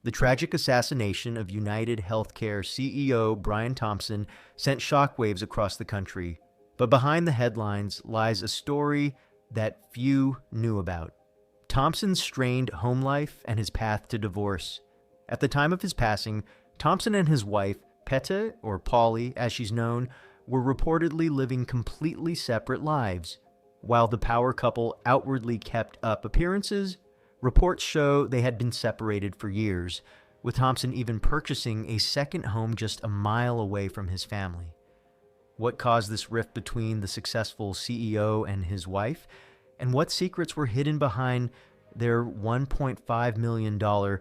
The tragic assassination of UnitedHealthcare CEO Brian Thompson sent shockwaves across the country, but behind the headlines lies a story that few knew about. Thompson's strained home life and his path to divorce. At the time of his passing, Thompson and his wife, Paulette, or Pauley as she's known, were reportedly living completely separate lives. While the power couple outwardly kept up appearances, reports show they had been separated for years, with Thompson even purchasing a second home just a mile away from his family. What caused this rift between the successful CEO and his wife, and what secrets were hidden behind their $1.5 million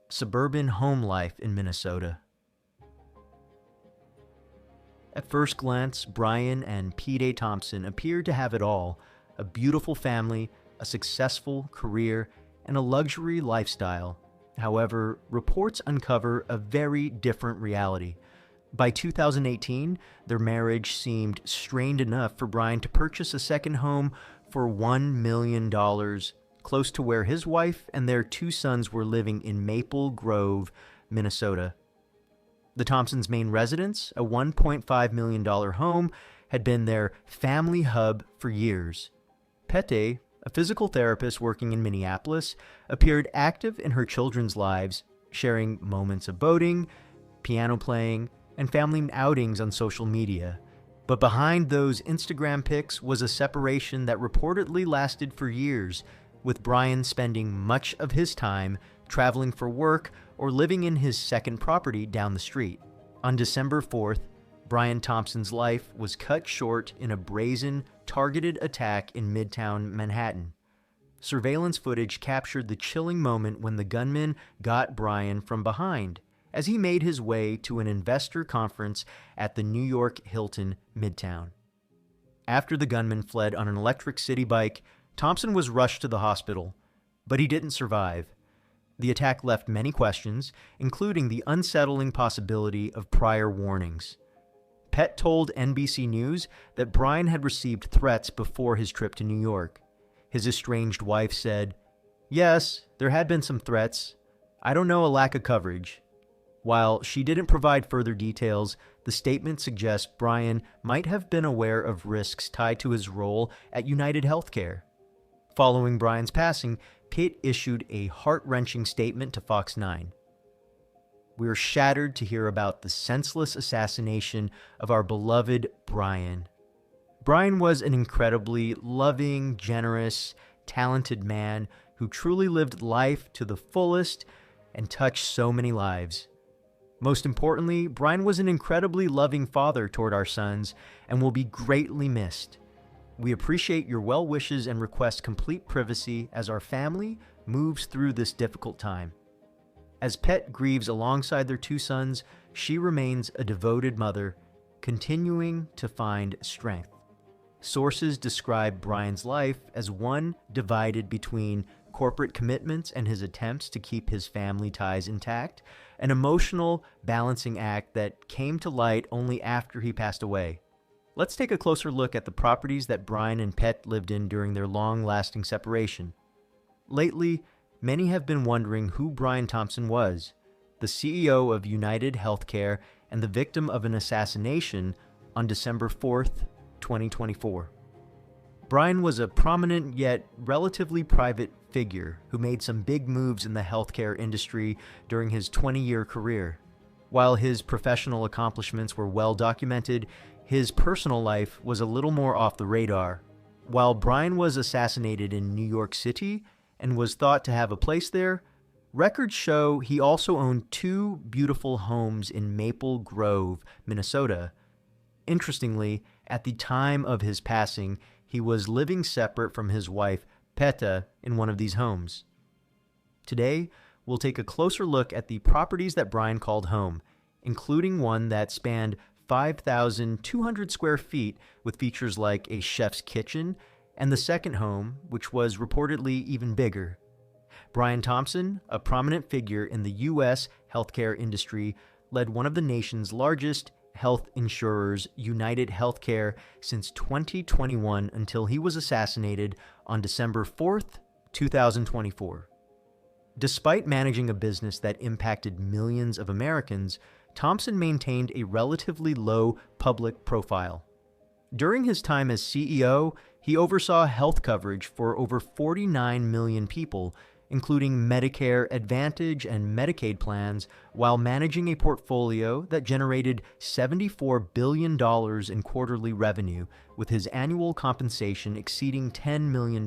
suburban home life in Minnesota? At first glance, Brian and P.D. Thompson appeared to have it all: a beautiful family, a successful career, and a luxury lifestyle. However, reports uncover a very different reality. By 2018, their marriage seemed strained enough for Brian to purchase a second home for $1 million, close to where his wife and their two sons were living in Maple Grove, Minnesota. The Thompsons' main residence, a $1.5 million home, had been their family hub for years. Paulette, a physical therapist working in Minneapolis, appeared active in her children's lives, sharing moments of boating, piano playing, and family outings on social media. But behind those Instagram pics was a separation that reportedly lasted for years, with Brian spending much of his time traveling for work or living in his second property down the street. On December 4th, Brian Thompson's life was cut short in a brazen, targeted attack in Midtown Manhattan. Surveillance footage captured the chilling moment when the gunman got Brian from behind as he made his way to an investor conference at the New York Hilton Midtown. After the gunman fled on an electric city bike, Thompson was rushed to the hospital, but he didn't survive. The attack left many questions, including the unsettling possibility of prior warnings. Pett told NBC News that Brian had received threats before his trip to New York. His estranged wife said, "Yes, there had been some threats. I don't know a lack of coverage." While she didn't provide further details, the statement suggests Brian might have been aware of risks tied to his role at UnitedHealthcare. Following Brian's passing, Pitt issued a heart-wrenching statement to Fox 9. "We are shattered to hear about the senseless assassination of our beloved Brian. Brian was an incredibly loving, generous, talented man who truly lived life to the fullest and touched so many lives. Most importantly, Brian was an incredibly loving father toward our sons and will be greatly missed. We appreciate your well wishes and request complete privacy as our family moves through this difficult time." As Pett grieves alongside their two sons, she remains a devoted mother, continuing to find strength. Sources describe Brian's life as one divided between corporate commitments and his attempts to keep his family ties intact, an emotional balancing act that came to light only after he passed away. Let's take a closer look at the properties that Brian and Pett lived in during their long-lasting separation. Lately, many have been wondering who Brian Thompson was, the CEO of UnitedHealthcare and the victim of an assassination on December 4th, 2024. Brian was a prominent yet relatively private figure who made some big moves in the healthcare industry during his 20-year career. While his professional accomplishments were well documented, his personal life was a little more off the radar. While Brian was assassinated in New York City and was thought to have a place there, records show he also owned two beautiful homes in Maple Grove, Minnesota. Interestingly, at the time of his passing, he was living separate from his wife, Paulette, in one of these homes. Today, we'll take a closer look at the properties that Brian called home, including one that spanned 5,200 square feet with features like a chef's kitchen, and the second home, which was reportedly even bigger. Brian Thompson, a prominent figure in the U.S. healthcare industry, led one of the nation's largest health insurers, UnitedHealthcare, since 2021 until he was assassinated on December 4th, 2024. Despite managing a business that impacted millions of Americans, Thompson maintained a relatively low public profile. During his time as CEO, he oversaw health coverage for over 49 million people, including Medicare Advantage and Medicaid plans, while managing a portfolio that generated $74 billion in quarterly revenue, with his annual compensation exceeding $10 million.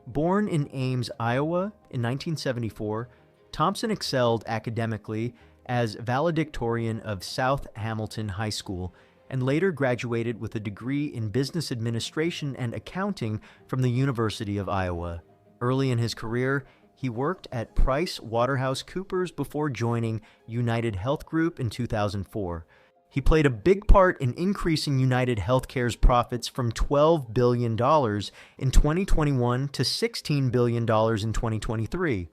Born in Ames, Iowa in 1974, Thompson excelled academically as valedictorian of South Hamilton High School and later graduated with a degree in business administration and accounting from the University of Iowa. Early in his career, he worked at PricewaterhouseCoopers before joining UnitedHealth Group in 2004. He played a big part in increasing UnitedHealthcare's profits from $12 billion in 2021 to $16 billion in 2023.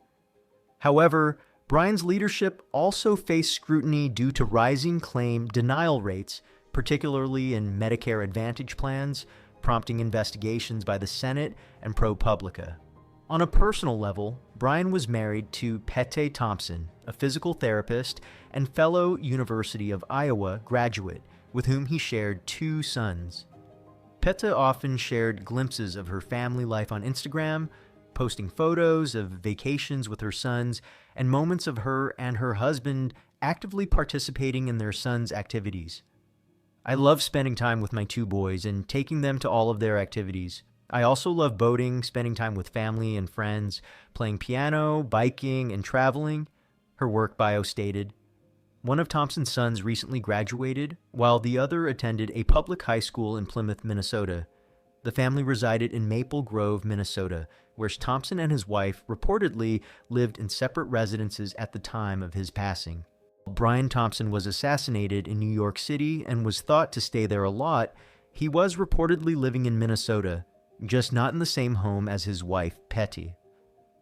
However, Brian's leadership also faced scrutiny due to rising claim denial rates, particularly in Medicare Advantage plans, prompting investigations by the Senate and ProPublica. On a personal level, Brian was married to Paulette Thompson, a physical therapist and fellow University of Iowa graduate, with whom he shared 2 sons. Paulette often shared glimpses of her family life on Instagram, posting photos of vacations with her sons and moments of her and her husband actively participating in their sons' activities. I love spending time with my 2 boys and taking them to all of their activities. I also love boating, spending time with family and friends, playing piano, biking, and traveling, her work bio stated. One of Thompson's sons recently graduated, while the other attended a public high school in Plymouth, Minnesota. The family resided in Maple Grove, Minnesota, where Thompson and his wife reportedly lived in separate residences at the time of his passing. Brian Thompson was assassinated in New York City and was thought to stay there a lot. He was reportedly living in Minnesota, just not in the same home as his wife, Paulette.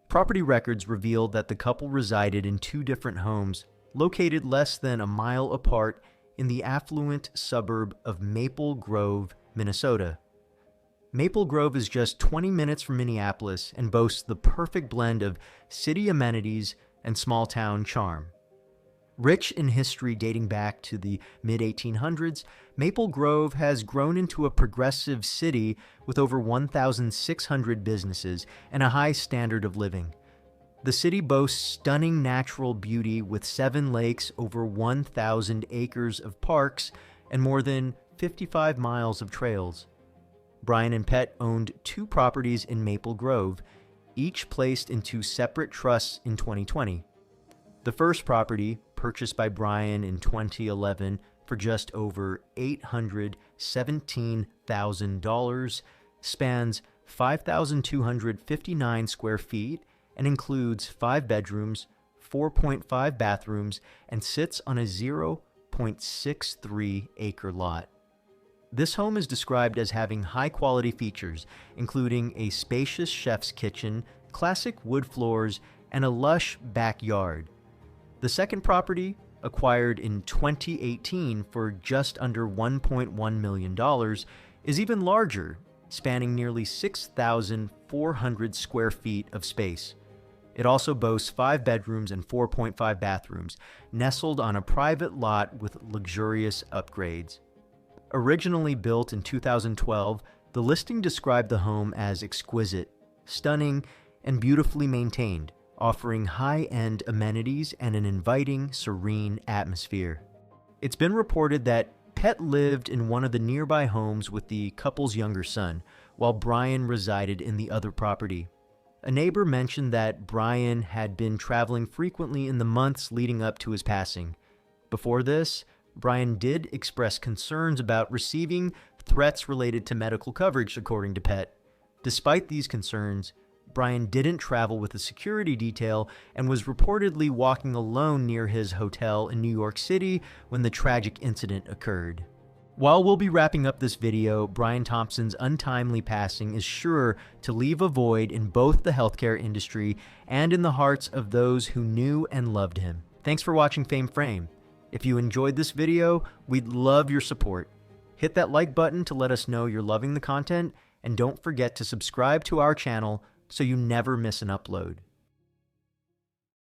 Property records revealed that the couple resided in 2 different homes, located less than a mile apart in the affluent suburb of Maple Grove, Minnesota. Maple Grove is just 20 minutes from Minneapolis and boasts the perfect blend of city amenities and small-town charm. Rich in history dating back to the mid-1800s, Maple Grove has grown into a progressive city with over 1,600 businesses and a high standard of living. The city boasts stunning natural beauty with 7 lakes, over 1,000 acres of parks, and more than 55 miles of trails. Brian and Pet owned 2 properties in Maple Grove, each placed into separate trusts in 2020. The first property, purchased by Brian in 2011 for just over $817,000, spans 5,259 square feet and includes 5 bedrooms, 4.5 bathrooms, and sits on a 0.63-acre lot. This home is described as having high-quality features, including a spacious chef's kitchen, classic wood floors, and a lush backyard. The second property, acquired in 2018 for just under $1.1 million, is even larger, spanning nearly 6,400 square feet of space. It also boasts 5 bedrooms and 4.5 bathrooms, nestled on a private lot with luxurious upgrades. Originally built in 2012, the listing described the home as exquisite, stunning, and beautifully maintained, offering high-end amenities and an inviting, serene atmosphere. It's been reported that Pet lived in one of the nearby homes with the couple's younger son, while Brian resided in the other property. A neighbor mentioned that Brian had been traveling frequently in the months leading up to his passing. Before this, Brian did express concerns about receiving threats related to medical coverage, according to Pet. Despite these concerns, Brian didn't travel with a security detail and was reportedly walking alone near his hotel in New York City when the tragic incident occurred. While we'll be wrapping up this video, Brian Thompson's untimely passing is sure to leave a void in both the healthcare industry and in the hearts of those who knew and loved him. Thanks for watching Fame Frame. If you enjoyed this video, we'd love your support. Hit that like button to let us know you're loving the content, and don't forget to subscribe to our channel so you never miss an upload.